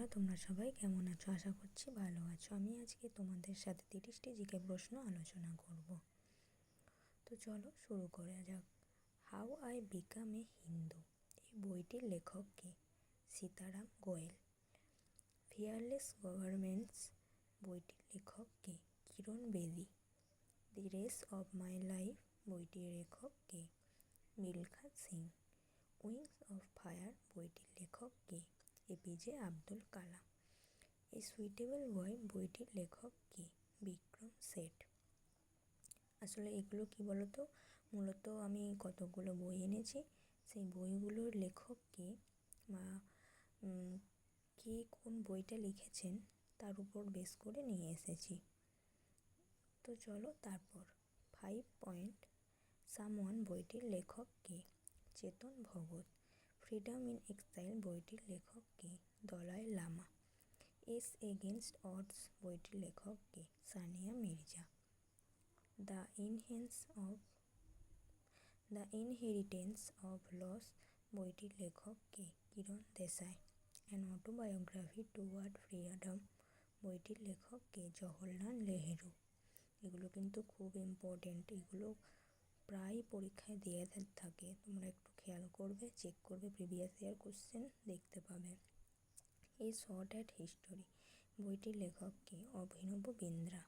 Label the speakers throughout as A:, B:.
A: বন্ধুরা, তোমরা সবাই কেমন আছো? আশা করছি ভালো আছো। আমি আজকে তোমাদের সাথে 30টি জিকে প্রশ্ন আলোচনা করব। তো চলো শুরু করা যাক। How I become a Hindu, এই বইটির লেখক কে? সীতারাম গোয়েল। ফিয়ারলেস গভর্নমেন্টস বইটির লেখক কে? Kiran Bedi. The race of my life বইটির লেখক কে? Milkha Singh. Wings of fire বইটির লেখক কে? APJ Abdul Kalam. A suitable boy বইটির লেখক কে? বিক্রম শেঠ। আসলে এগুলো কি বলতো, মূলত আমি কতগুলো বই এনেছি, সেই বইগুলোর লেখক কে বা কে কোন বইটা লিখেছেন তার উপর বেস করে নিয়ে এসেছি। তো চলো তারপর 5 পয়েন্ট সামওয়ান বইটির লেখক কে? Chetan Bhagat. Freedom in exile বইটির লেখক কে? Dalai Lama. Ace against odds বইটির লেখক কে? Sania Mirza. The inheritance of loss বইটির লেখক কে? Kiran Desai. An autobiography toward freedom বইটির লেখক কে? জওহরলাল নেহেরু। এগুলো কিন্তু খুব ইম্পর্টেন্ট, এগুলো প্রায় পরীক্ষায় দেওয়া থাকে, তোমরা একটু খেয়াল করবে, চেক করবে, প্রিভিয়াস ইয়ার কোশ্চেন দেখতে পাবে। এ শর্ট অ্যাট হিস্টোরি বইটির লেখক কে? Abhinav Bindra.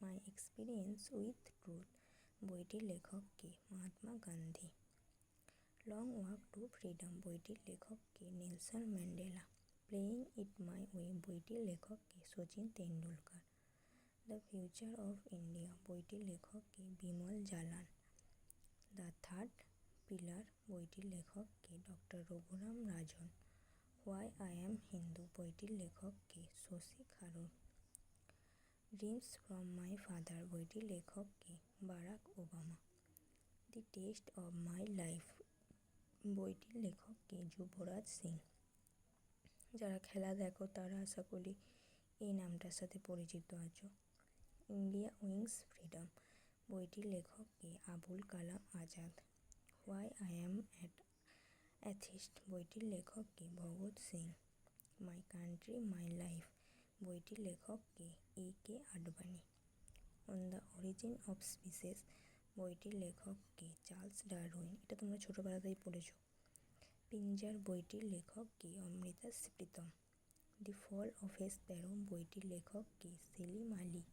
A: My experience with truth বইটির লেখক কে? Mahatma Gandhi. Long walk to freedom বইটির লেখক কে? Nelson Mandela. Playing it my way বইটির লেখক কে? Sachin Tendulkar. The future of India বইটির লেখক কে? Bimal Jalan. The third pillar বইটির লেখক কে? Doctor Raghuram Rajan. Why I am Hindu বইটির লেখক কে? Shashi Tharoor. Dreams from my father বইটির লেখক কে? Barack Obama. The test of my life বইটির লেখক কে? যুবরাজ সিং। যারা খেলা দেখো তারা আশা করি এই নামটার সাথে পরিচিত আছো। ইন্ডিয়া উইংস ফ্রিডম বইটির লেখক কে? Abul Kalam Azad. Why I am atheist বইটির লেখক কে? Bhagat Singh. My country my life বইটির লেখক কে? AK Advani. On the origin of species বইটির লেখক কে? Charles Darwin. এটা তোমরা ছোটোবেলাতেই পড়েছো। পিঞ্জার বইটির লেখক কে? Amrita Pritam. The fall of a sparrow বইটির লেখক কে? সেলিম আলী।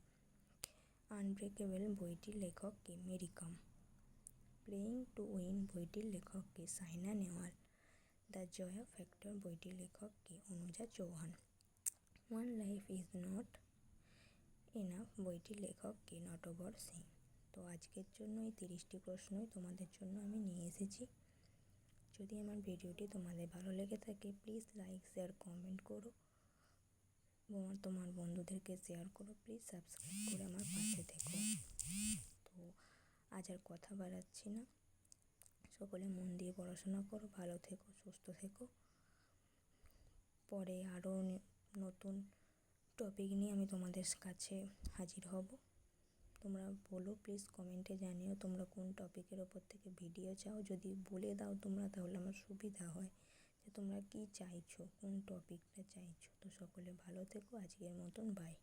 A: আনব্রেকেবল বইটির লেখক কে? Mary Kom. Playing to win বইটির লেখক কে? সাইনা নেহওয়াল। দ্য জয়া ফ্যাক্টর বইটির লেখক কে? Anuja Chauhan. One life is not enough বইটির লেখক কে? নটবর সিং। তো আজকের জন্য এই 30টি প্রশ্নই তোমাদের জন্য আমি নিয়ে এসেছি। যদি আমার ভিডিওটি তোমাদের ভালো লেগে থাকে প্লিজ লাইক, শেয়ার, কমেন্ট করো, তোমার বন্ধুদেরকে শেয়ার করো। প্লিজ সাবস্ক্রাইব করে আমার পাশে থেকো। তো আজ আর কথা বাড়াচ্ছি না, সকলে মন দিয়ে পড়াশোনা করো, ভালো থেকো, সুস্থ থেকো। পরে আরও নতুন টপিক নিয়ে আমি তোমাদের কাছে হাজির হব। তোমরা বলো, প্লিজ কমেন্টে জানিও তোমরা কোন টপিকের ওপর থেকে ভিডিও চাও। যদি বলে দাও তোমরা তাহলে আমার সুবিধা হয় যে তোমরা কি চাইছো, কোন টপিকটা চাইছো। তো সকলে ভালো থেকো, আজকের মতন বাই।